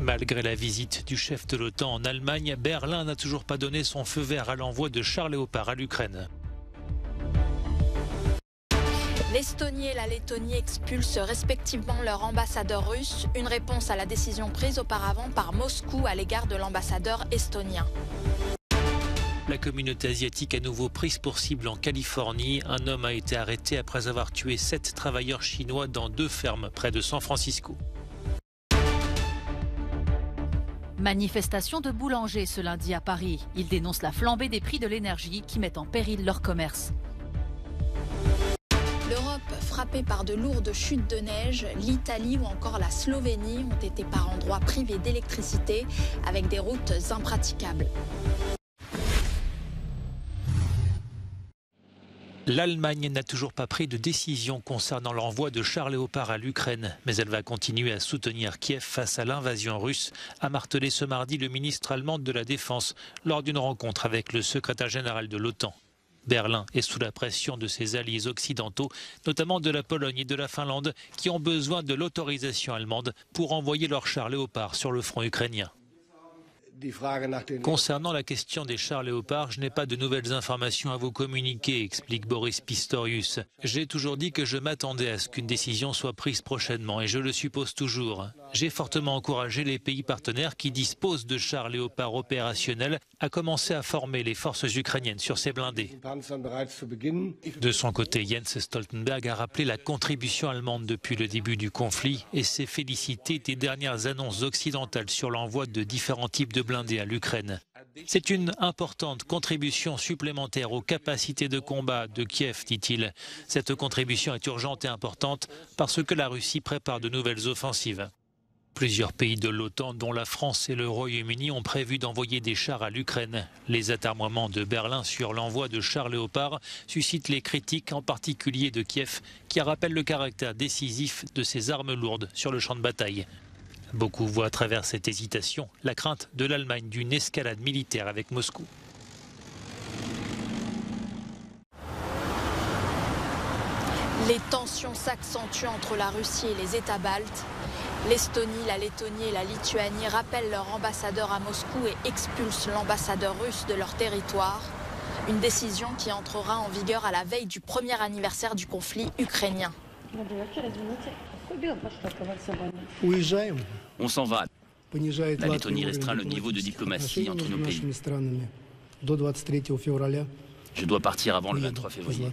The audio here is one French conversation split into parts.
Malgré la visite du chef de l'OTAN en Allemagne, Berlin n'a toujours pas donné son feu vert à l'envoi de chars Léopard à l'Ukraine. L'Estonie et la Lettonie expulsent respectivement leur ambassadeur russe, une réponse à la décision prise auparavant par Moscou à l'égard de l'ambassadeur estonien. La communauté asiatique à nouveau prise pour cible en Californie. Un homme a été arrêté après avoir tué 7 travailleurs chinois dans 2 fermes près de San Francisco. Manifestation de boulangers ce lundi à Paris. Ils dénoncent la flambée des prix de l'énergie qui mettent en péril leur commerce. L'Europe frappée par de lourdes chutes de neige, l'Italie ou encore la Slovénie ont été par endroits privés d'électricité avec des routes impraticables. L'Allemagne n'a toujours pas pris de décision concernant l'envoi de chars Léopard à l'Ukraine, mais elle va continuer à soutenir Kiev face à l'invasion russe, a martelé ce mardi le ministre allemand de la Défense lors d'une rencontre avec le secrétaire général de l'OTAN. Berlin est sous la pression de ses alliés occidentaux, notamment de la Pologne et de la Finlande, qui ont besoin de l'autorisation allemande pour envoyer leurs chars Léopard sur le front ukrainien. Concernant la question des chars Léopard, je n'ai pas de nouvelles informations à vous communiquer, explique Boris Pistorius. J'ai toujours dit que je m'attendais à ce qu'une décision soit prise prochainement et je le suppose toujours. J'ai fortement encouragé les pays partenaires qui disposent de chars Léopard opérationnels à commencer à former les forces ukrainiennes sur ces blindés. De son côté, Jens Stoltenberg a rappelé la contribution allemande depuis le début du conflit et s'est félicité des dernières annonces occidentales sur l'envoi de différents types de blindés à l'Ukraine. C'est une importante contribution supplémentaire aux capacités de combat de Kiev, dit-il. Cette contribution est urgente et importante parce que la Russie prépare de nouvelles offensives. Plusieurs pays de l'OTAN, dont la France et le Royaume-Uni, ont prévu d'envoyer des chars à l'Ukraine. Les atermoiements de Berlin sur l'envoi de chars Léopard suscitent les critiques, en particulier de Kiev, qui rappelle le caractère décisif de ces armes lourdes sur le champ de bataille. Beaucoup voient à travers cette hésitation la crainte de l'Allemagne d'une escalade militaire avec Moscou. Les tensions s'accentuent entre la Russie et les États baltes. L'Estonie, la Lettonie et la Lituanie rappellent leur ambassadeur à Moscou et expulsent l'ambassadeur russe de leur territoire. Une décision qui entrera en vigueur à la veille du premier anniversaire du conflit ukrainien. On s'en va. La Lettonie restreint le niveau de diplomatie entre nos pays. Je dois partir avant le 23 février.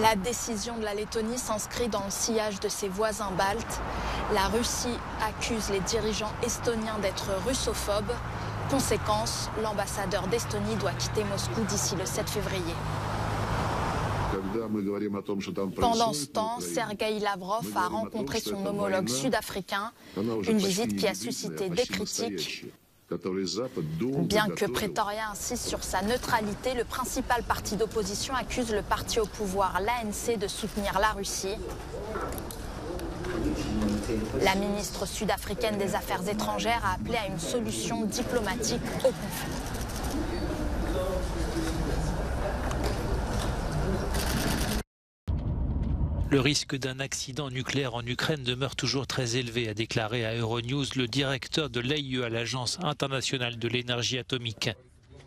La décision de la Lettonie s'inscrit dans le sillage de ses voisins baltes. La Russie accuse les dirigeants estoniens d'être russophobes. Conséquence, l'ambassadeur d'Estonie doit quitter Moscou d'ici le 7 février. Pendant ce temps, Sergueï Lavrov a rencontré son homologue sud-africain, une visite qui a suscité des critiques. Bien que Pretoria insiste sur sa neutralité, le principal parti d'opposition accuse le parti au pouvoir, l'ANC, de soutenir la Russie. La ministre sud-africaine des Affaires étrangères a appelé à une solution diplomatique au conflit. Le risque d'un accident nucléaire en Ukraine demeure toujours très élevé, a déclaré à Euronews le directeur de l'AIE, l'Agence internationale de l'énergie atomique.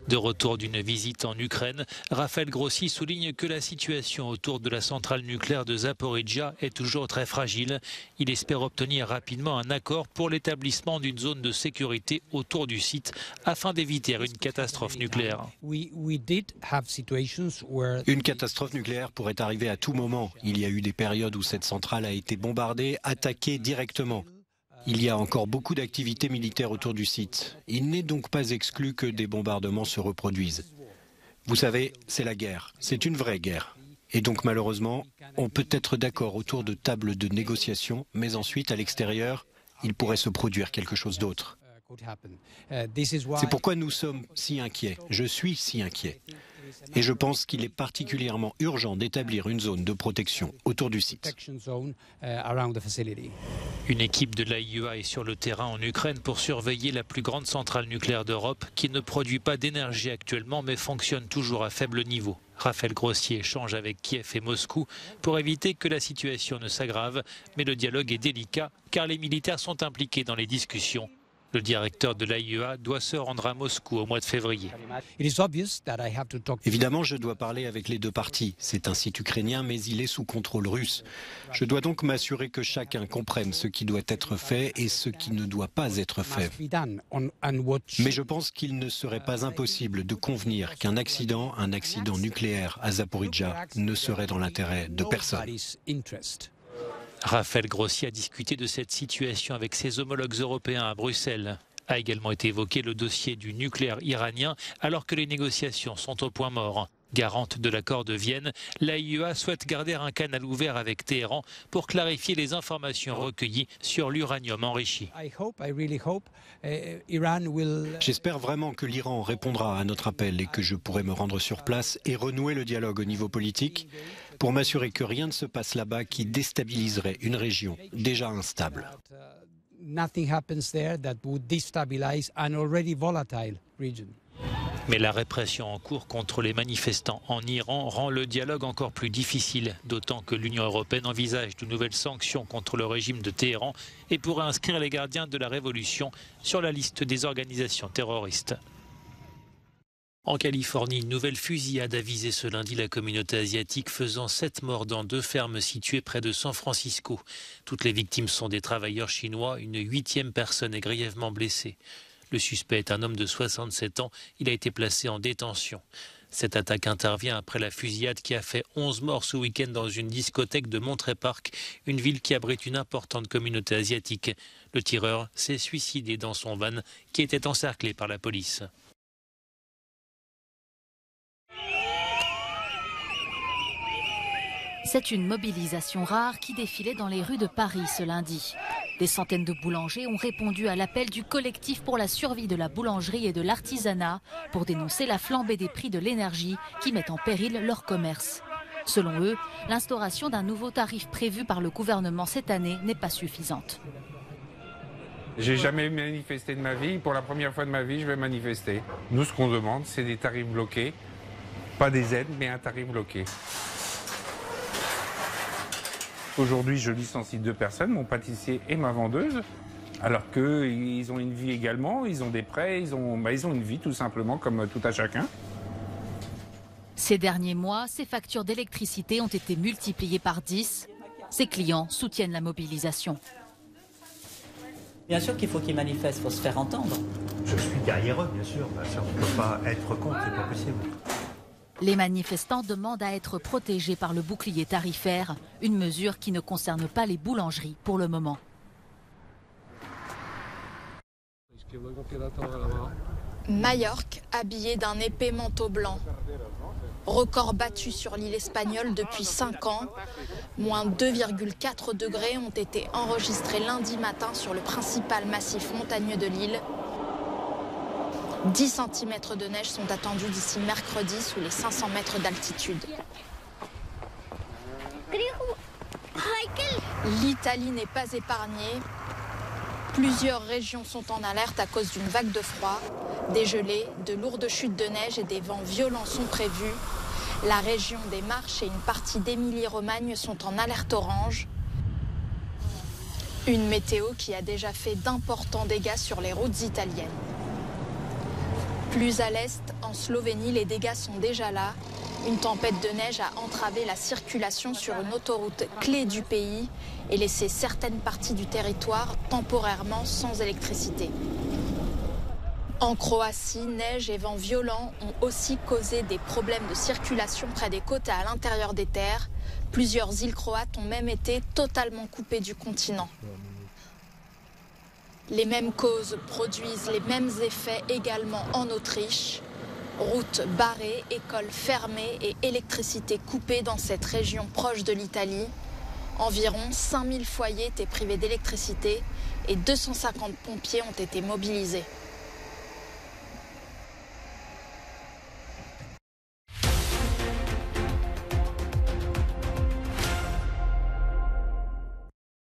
De retour d'une visite en Ukraine, Raphaël Grossi souligne que la situation autour de la centrale nucléaire de Zaporijia est toujours très fragile. Il espère obtenir rapidement un accord pour l'établissement d'une zone de sécurité autour du site afin d'éviter une catastrophe nucléaire. Une catastrophe nucléaire pourrait arriver à tout moment. Il y a eu des périodes où cette centrale a été bombardée, attaquée directement. Il y a encore beaucoup d'activités militaires autour du site. Il n'est donc pas exclu que des bombardements se reproduisent. Vous savez, c'est la guerre. C'est une vraie guerre. Et donc malheureusement, on peut être d'accord autour de tables de négociation, mais ensuite, à l'extérieur, il pourrait se produire quelque chose d'autre. C'est pourquoi nous sommes si inquiets. Je suis si inquiet. Et je pense qu'il est particulièrement urgent d'établir une zone de protection autour du site. Une équipe de l'AIEA est sur le terrain en Ukraine pour surveiller la plus grande centrale nucléaire d'Europe qui ne produit pas d'énergie actuellement mais fonctionne toujours à faible niveau. Raphaël Grossier échange avec Kiev et Moscou pour éviter que la situation ne s'aggrave, mais le dialogue est délicat car les militaires sont impliqués dans les discussions. Le directeur de l'AIEA doit se rendre à Moscou au mois de février. Évidemment, je dois parler avec les deux parties. C'est un site ukrainien, mais il est sous contrôle russe. Je dois donc m'assurer que chacun comprenne ce qui doit être fait et ce qui ne doit pas être fait. Mais je pense qu'il ne serait pas impossible de convenir qu'un accident nucléaire à Zaporijjia ne serait dans l'intérêt de personne. Raphaël Grossier a discuté de cette situation avec ses homologues européens à Bruxelles. A également été évoqué le dossier du nucléaire iranien alors que les négociations sont au point mort. Garante de l'accord de Vienne, l'AIEA souhaite garder un canal ouvert avec Téhéran pour clarifier les informations recueillies sur l'uranium enrichi. J'espère vraiment que l'Iran répondra à notre appel et que je pourrai me rendre sur place et renouer le dialogue au niveau politique pour m'assurer que rien ne se passe là-bas qui déstabiliserait une région déjà instable. Mais la répression en cours contre les manifestants en Iran rend le dialogue encore plus difficile, d'autant que l'Union européenne envisage de nouvelles sanctions contre le régime de Téhéran et pourrait inscrire les gardiens de la révolution sur la liste des organisations terroristes. En Californie, une nouvelle fusillade a visé ce lundi la communauté asiatique, faisant 7 morts dans 2 fermes situées près de San Francisco. Toutes les victimes sont des travailleurs chinois, une 8e personne est grièvement blessée. Le suspect est un homme de 67 ans, il a été placé en détention. Cette attaque intervient après la fusillade qui a fait 11 morts ce week-end dans une discothèque de Monterey Park, une ville qui abrite une importante communauté asiatique. Le tireur s'est suicidé dans son van qui était encerclé par la police. C'est une mobilisation rare qui défilait dans les rues de Paris ce lundi. Des centaines de boulangers ont répondu à l'appel du collectif pour la survie de la boulangerie et de l'artisanat pour dénoncer la flambée des prix de l'énergie qui mettent en péril leur commerce. Selon eux, l'instauration d'un nouveau tarif prévu par le gouvernement cette année n'est pas suffisante. J'ai jamais manifesté de ma vie. Pour la première fois de ma vie, je vais manifester. Nous, ce qu'on demande, c'est des tarifs bloqués. Pas des aides, mais un tarif bloqué. Aujourd'hui, je licencie 2 personnes, mon pâtissier et ma vendeuse, alors qu'ils ont une vie également, ils ont des prêts, ils ont une vie tout simplement comme tout à chacun. Ces derniers mois, ces factures d'électricité ont été multipliées par 10. Ces clients soutiennent la mobilisation. Bien sûr qu'il faut qu'ils manifestent, il faut se faire entendre. Je suis derrière eux, bien sûr. On ne peut pas être contre, c'est pas possible. Les manifestants demandent à être protégés par le bouclier tarifaire, une mesure qui ne concerne pas les boulangeries pour le moment. Majorque, habillé d'un épais manteau blanc. Record battu sur l'île espagnole depuis 5 ans. Moins 2,4 degrés ont été enregistrés lundi matin sur le principal massif montagneux de l'île. 10 cm de neige sont attendus d'ici mercredi sous les 500 mètres d'altitude. L'Italie n'est pas épargnée. Plusieurs régions sont en alerte à cause d'une vague de froid. Des gelées, de lourdes chutes de neige et des vents violents sont prévus. La région des Marches et une partie d'Émilie-Romagne sont en alerte orange. Une météo qui a déjà fait d'importants dégâts sur les routes italiennes. Plus à l'est, en Slovénie, les dégâts sont déjà là. Une tempête de neige a entravé la circulation sur une autoroute clé du pays et laissé certaines parties du territoire temporairement sans électricité. En Croatie, neige et vents violents ont aussi causé des problèmes de circulation près des côtes et à l'intérieur des terres. Plusieurs îles croates ont même été totalement coupées du continent. Les mêmes causes produisent les mêmes effets également en Autriche. Routes barrées, écoles fermées et électricité coupée dans cette région proche de l'Italie. Environ 5000 foyers étaient privés d'électricité et 250 pompiers ont été mobilisés.